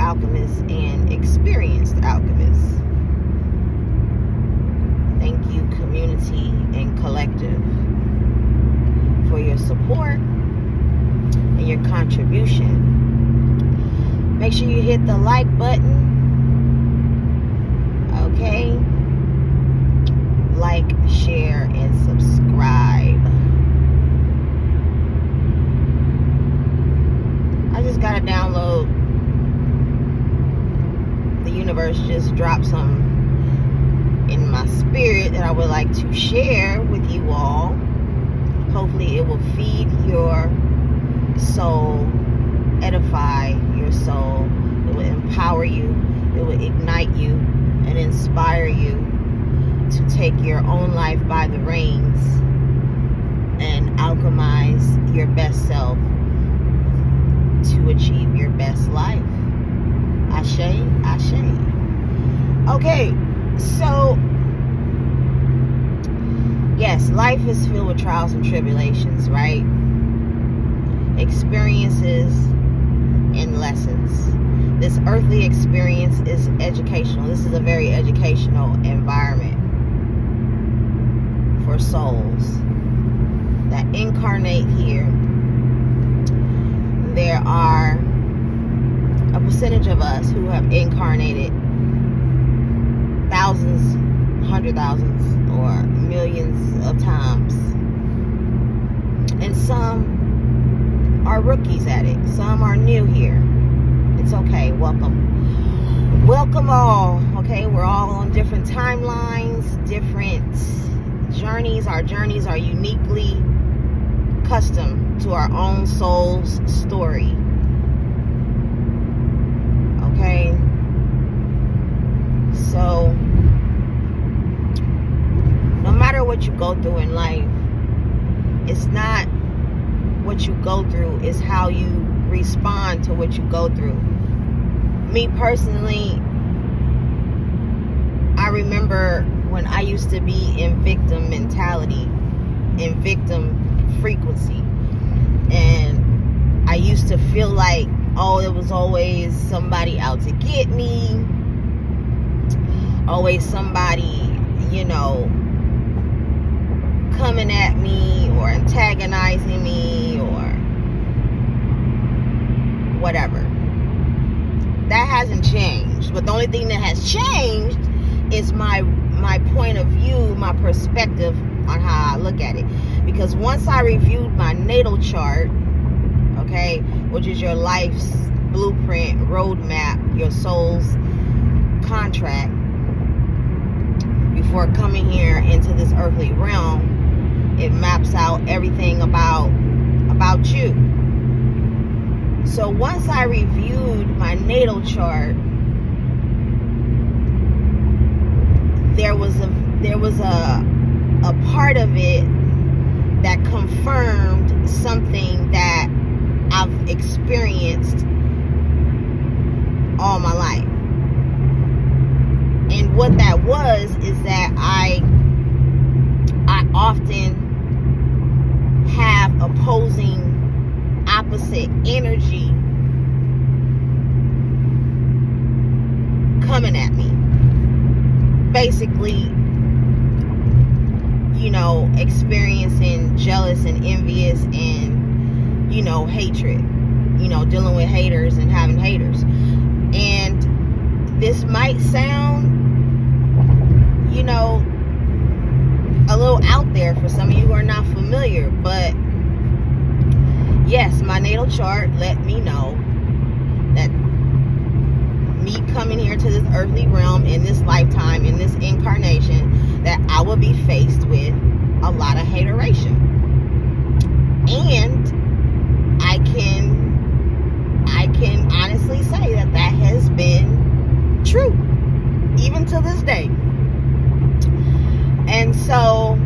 alchemists and experienced alchemists. Thank you, community and collective, for your support and your contribution. Make sure you hit the like button. Okay? Like, share, and subscribe. I just gotta download. The universe just dropped some in my spirit that I would like to share with you all. Hopefully it will feed your soul, edify your soul. It will empower you. It will ignite you and inspire you to take your own life by the reins and alchemize your best self to achieve your best life. Ashe, ashe. Okay, so yes, life is filled with trials and tribulations, right? Experiences and lessons. This earthly experience is educational. This is a very educational environment for souls that incarnate here. There are a percentage of us who have incarnated thousands, hundred thousands, or millions of times. And some are rookies at it. Some are new here. It's okay. Welcome. Welcome all. Okay, we're all on different timelines, different journeys. Our journeys are uniquely custom to our own soul's story. Okay? So, no matter what you go through in life, it's not what you go through, it's how you respond to what you go through. Me personally, I remember when I used to be in victim mentality, in victim frequency, and I used to feel like, oh, it was always somebody out to get me, always somebody, coming at me or antagonizing me or whatever. That hasn't changed, but the only thing that has changed is my point of view, my perspective on how I look at it. Because once I reviewed my natal chart, okay, which is your life's blueprint, roadmap, your soul's contract, before coming here into this earthly realm, it maps out everything about you. So once I reviewed my natal chart, there was a part of it that confirmed something that I've experienced all my life. And what that was is that I often have opposing, opposite energy coming at me. Basically, experiencing jealous and envious and, hatred. Dealing with haters and having haters. And this might sound, a little out there for some of you who are not familiar, but yes, my natal chart let me know that me coming here to this earthly realm in this lifetime, in this incarnation, that I will be faced with a lot of hateration. And I can honestly say that has been true, even to this day. And so,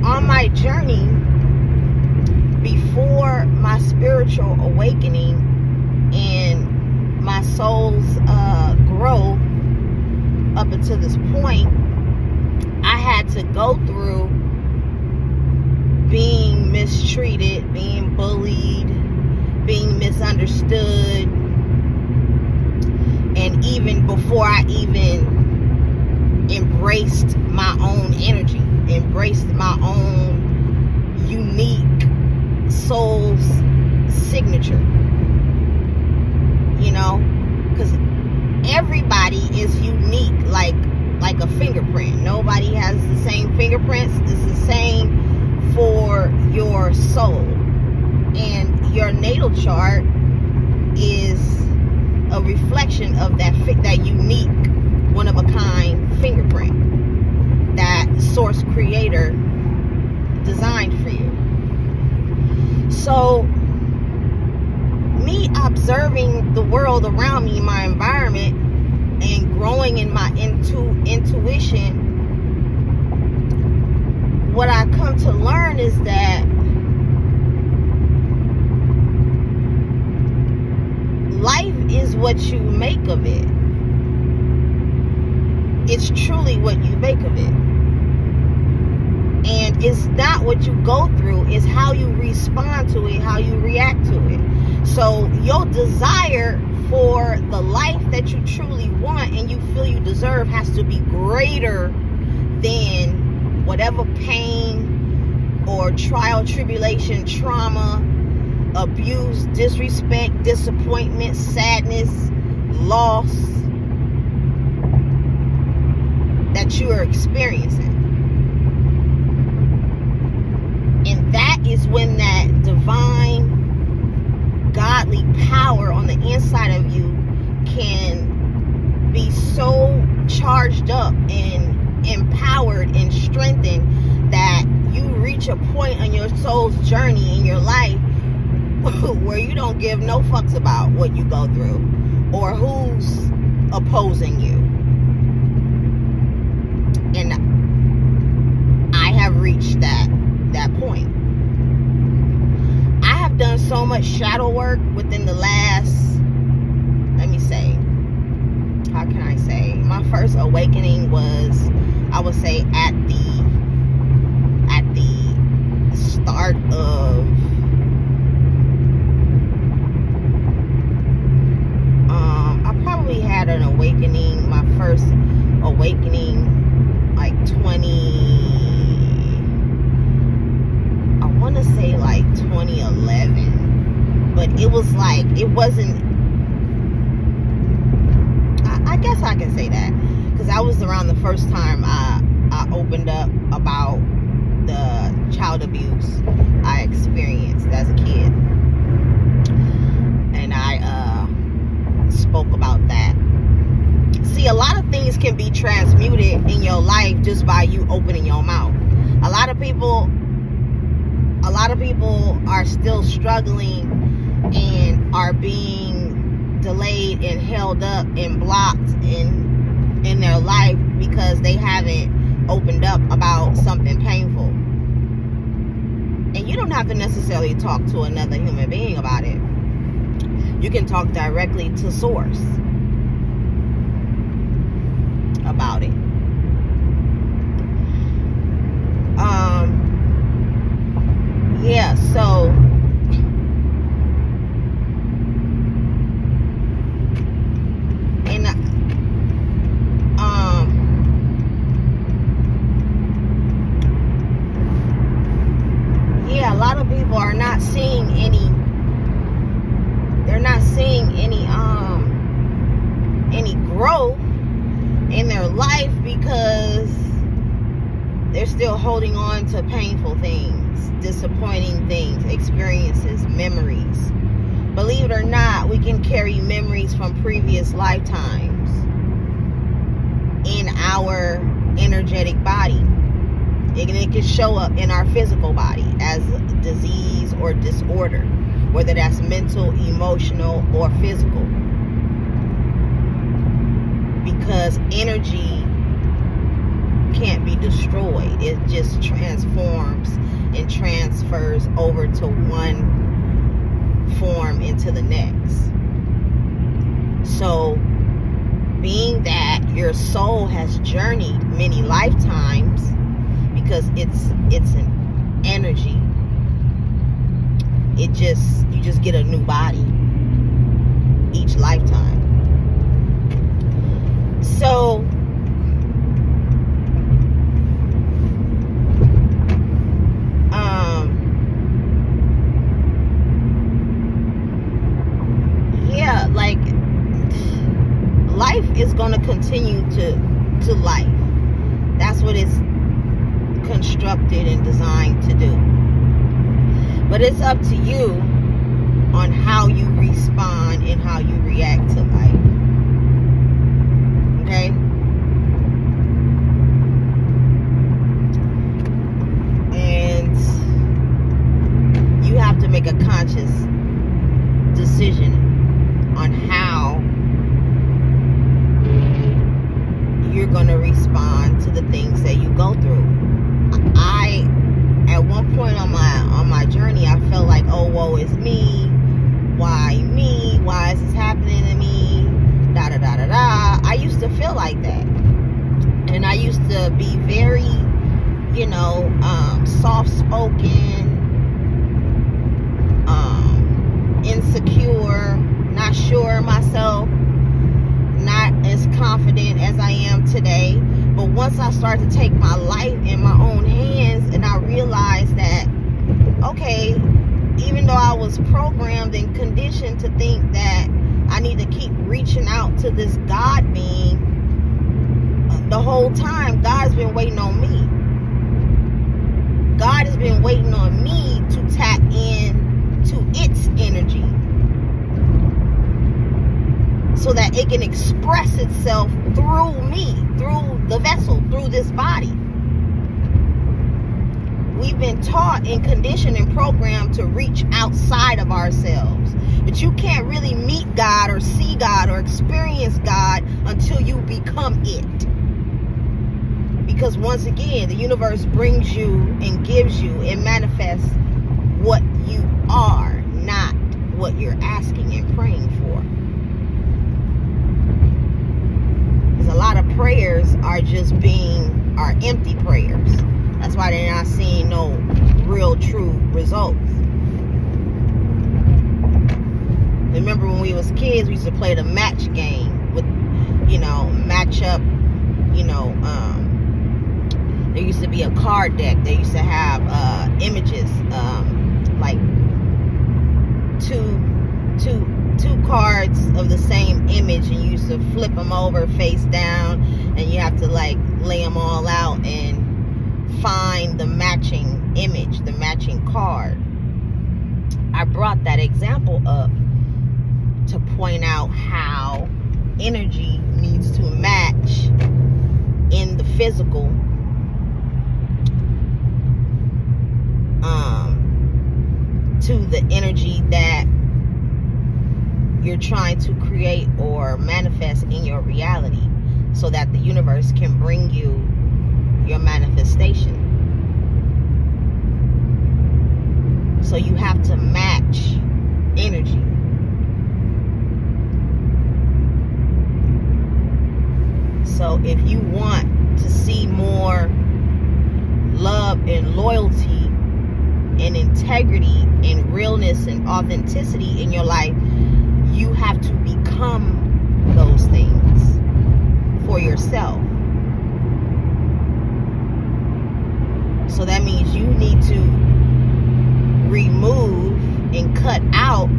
on my journey, before my spiritual awakening and my soul's grow up until this point, I had to go through being mistreated, being bullied, misunderstood. And even before I even embraced my own energy, embraced my own unique soul's signature, you know, because everybody is unique, like a fingerprint. Nobody has the same fingerprints. It's the same for your soul. And your natal chart is a reflection of that unique, one-of-a-kind fingerprint that Source Creator designed for you. So, me observing the world around me, my environment, and growing in my intuition, what I come to learn is that life is what you make of it. It's truly what you make of it. And it's not what you go through, it's how you respond to it, how you react to it. So your desire for the life that you truly want and you feel you deserve has to be greater than whatever pain or trial, tribulation, trauma, abuse, disrespect, disappointment, sadness, loss that you are experiencing. And that is when that divine, godly power on the inside of you can be so charged up and empowered and strengthened that you reach a point on your soul's journey in your life where you don't give no fucks about what you go through or who's opposing you. And I have reached that point. I have done so much shadow work within the last, how can I say, my first awakening was, I would say, at the start of I probably had an awakening, my first awakening, like 2011, but it was like, it wasn't, I guess I can say that, because that was around the first time I opened up about the child abuse I experienced as a kid, and I spoke about that. See, a lot of things can be transmuted in your life just by you opening your mouth. A lot of people are still struggling and are being delayed and held up and blocked in their life because they haven't opened up about something painful. And you don't have to necessarily talk to another human being about it. You can talk directly to Source about it. Yeah, so and yeah, a lot of people are not seeing any, they're not seeing any growth in their life because they're still holding on to painful things, disappointing things, experiences, memories. Believe it or not, we can carry memories from previous lifetimes in our energetic body. And it can show up in our physical body as disease or disorder, whether that's mental, emotional, or physical. Because energy can't be destroyed. It just transforms and transfers over to one form into the next. So, being that your soul has journeyed many lifetimes, because it's an energy, you just get a new body. each lifetime. So yeah, like, life is going to continue to life. That's what it's constructed and designed to do. But it's up to you on how you respond and how you react to life. Okay? And you have to make a conscious decision on how you're going to respond to the things that you go through. At one point on my journey, I felt like, oh, woe is me. Why me? Why is this happening to me? Da da da da da. I used to feel like that, and I used to be very, soft-spoken, insecure, not sure of myself, not as confident as I am today. But once I started to take my life in my own hands, and I realized that, okay, even though I was programmed and conditioned to think that I need to keep reaching out to this God being, the whole time God's been waiting on me. God has been waiting on me to tap in to its energy, so that it can express itself through me, through the vessel, through this body. We've been taught and conditioned and programmed to reach outside of ourselves. But you can't really meet God or see God or experience God until you become it. Because once again, the universe brings you and gives you and manifests what you are, not what you're asking and praying for. A lot of prayers are empty prayers. That's why they're not seeing no real true results. Remember when we was kids, we used to play the match game with, match up, there used to be a card deck. They used to have images, like two cards of the same image, and you used to flip them over face down, and you have to like lay them all out and find the matching image, the matching card. I brought that example up to point out how energy needs to match in the physical to the energy that you're trying to create or manifest in your reality, so that the universe can bring you your manifestation. So you have to match energy. So if you want to see more love and loyalty and integrity and realness and authenticity in your life, you have to become those things for yourself. So that means you need to remove and cut out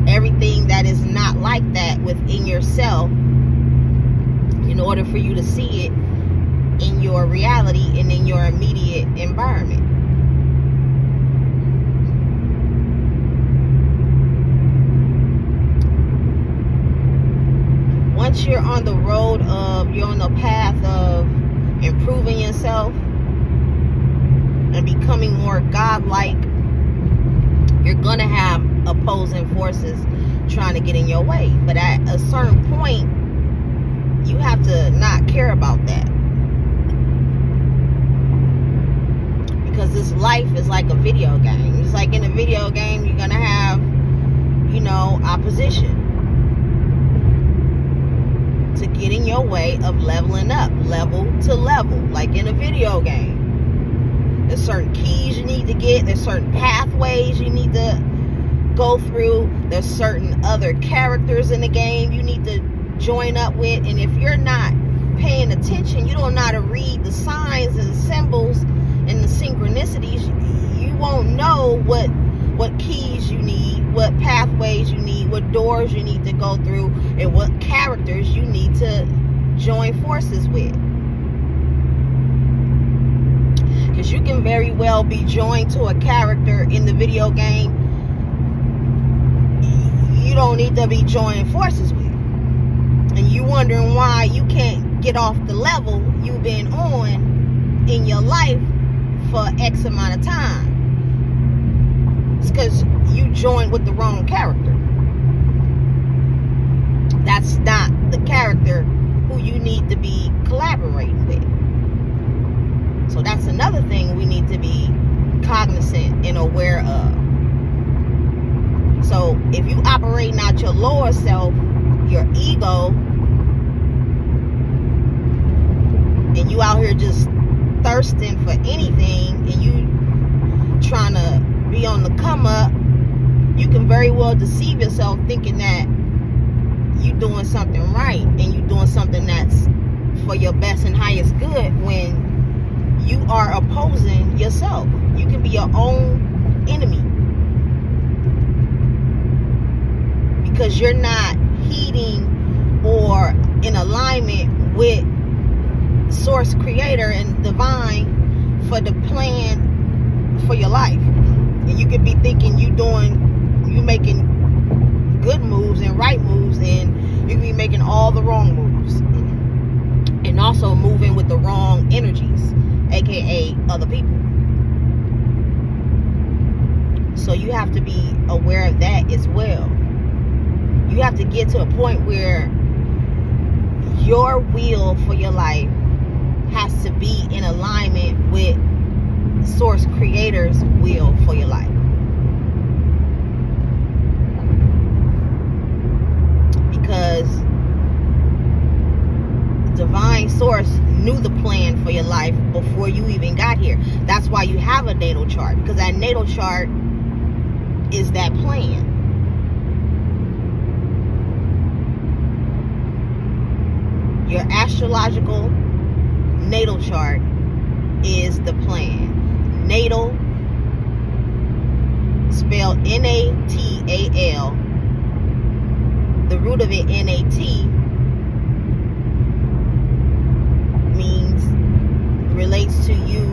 everything that is not like that within yourself, in order for you to see it in your reality and in your immediate environment. Once you're on the path of improving yourself and becoming more godlike, you're gonna have opposing forces trying to get in your way. But at a certain point, you have to not care about that, because this life is like a video game. It's like in a video game, you're gonna have, opposition to get in your way of leveling up, level to level, like in a video game. There's certain keys you need to get. There's certain pathways you need to go through. There's certain other characters in the game you need to join up with. And if you're not paying attention, you don't know how to read the signs and symbols and the synchronicities, you won't know what keys you need, what pathways you need, what doors you need to go through, and what characters you need to join forces with. Because you can very well be joined to a character in the video game you don't need to be joining forces with, and you wondering why you can't get off the level you've been on in your life for X amount of time. It's because you joined with the wrong character. That's not the character who you need to be collaborating with. So that's another thing we need to be cognizant and aware of. So if you operating out your lower self, your ego, and you out here just thirsting for anything, and you trying to be on the come up, you can very well deceive yourself thinking that you doing something right and you doing something that's for your best and highest good, when you are opposing yourself. You can be your own enemy because you're not heeding or in alignment with source, creator, and divine for the plan for your life. And you could be thinking you making good moves and right moves, and you can be making all the wrong moves, and also moving with the wrong energies, aka other people. So you have to be aware of that as well. You have to get to a point where your will for your life has to be in alignment with source, creator's will for your life. Because divine source knew the plan for your life before you even got here. That's why you have a natal chart, because that natal chart is that plan. Your astrological natal chart is the plan. Natal, spelled N-A-T-A-L. The root of it, N-A-T, relates to you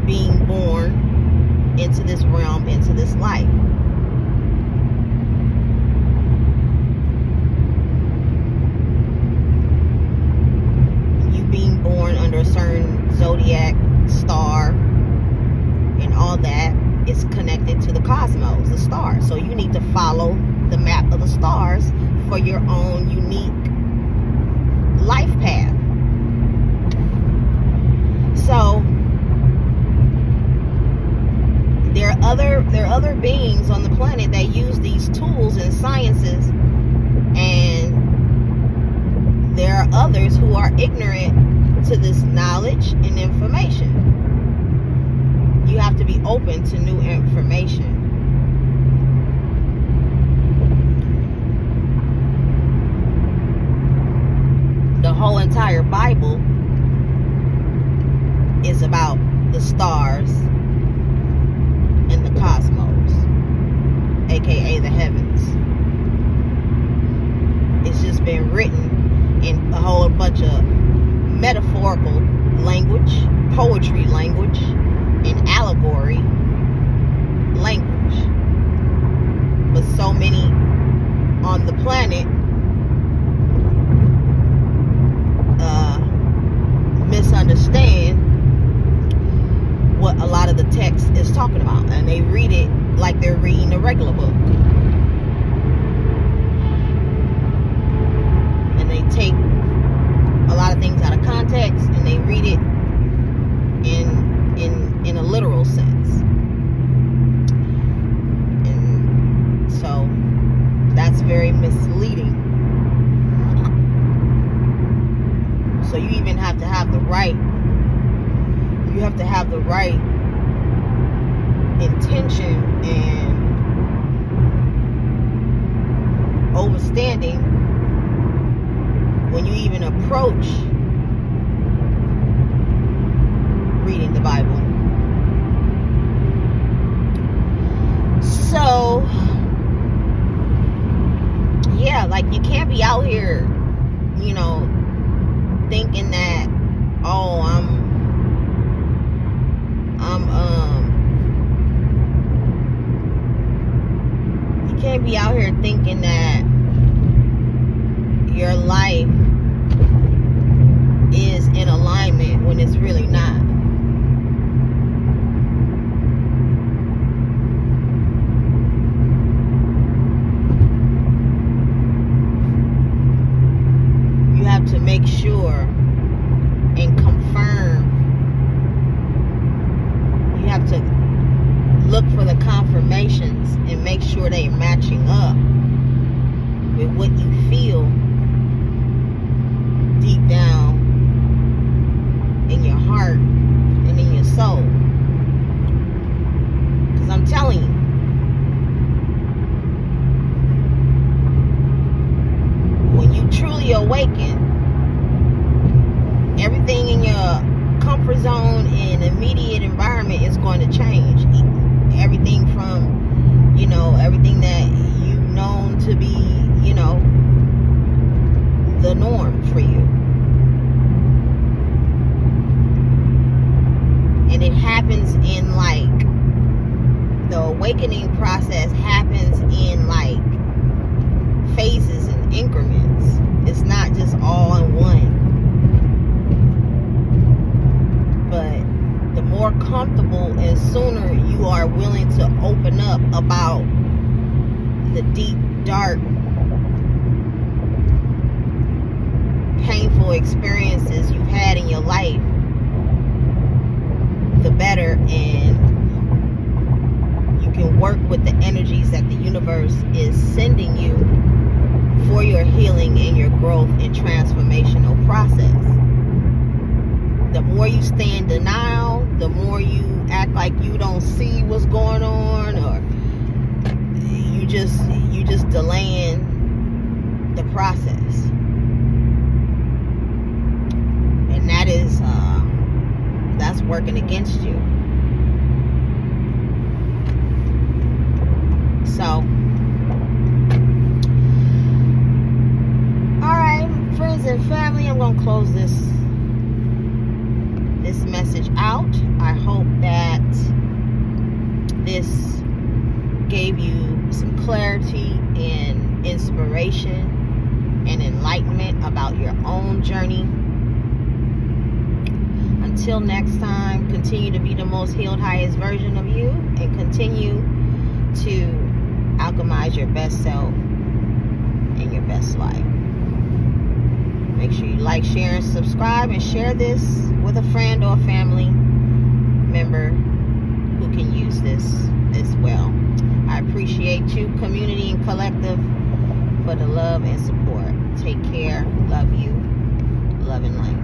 being born into this realm, into this life. You being born under a certain zodiac star and all that is connected to the cosmos, the stars. So you need to follow the map of the stars for your own unique life path. So there are other beings on the planet that use these tools and sciences, and there are others who are ignorant to this knowledge and information. You have to be open to new information. The whole entire Bible is about the stars and the cosmos, aka the heavens. It's just been written in a whole bunch of metaphorical language, poetry language, and allegory language. But so many on the planet misunderstand what a lot of the text is talking about, and they read it like they're reading a regular book, and they take a lot of things out of context and they read it in a literal sense. And so that's very misleading. So you even have to have the right, intention and overstanding when you even approach reading the Bible. So, yeah, like, you can't be out here, you know, thinking that, oh, you can't be out here thinking that your life is in alignment when it's really not. You have to make sure and confirm. You have to look for the confirmations and make sure they're matching up with what you feel deep down in your heart and in your soul. Because I'm telling you, when you truly awaken, everything in your comfort zone and immediate environment is going to change. Everything from, you know, everything that you've known to be, you know, the norm for you. And it happens in, like, the awakening process happens in, like, phases and increments. It's not just all in one. But the more comfortable and sooner you are willing to open up about the deep, dark, painful experiences you've had in your life, the better, and you can work with the energies that the universe is sending you for your healing and your growth and transformational process. The more you stay in denial, the more you act like you don't see what's going on, or you just delaying the process. And that is that's working against you. So, alright, friends and family, I'm gonna close this message out. I hope that this gave you some clarity and inspiration and enlightenment about your own journey. Until next time, continue to be the most healed, highest version of you, and continue to alchemize your best self and your best life. Make sure you like, share, and subscribe, and share this with a friend or a family member who can use this as well. I appreciate you, community and collective, for the love and support. Take care. Love you. Love and light.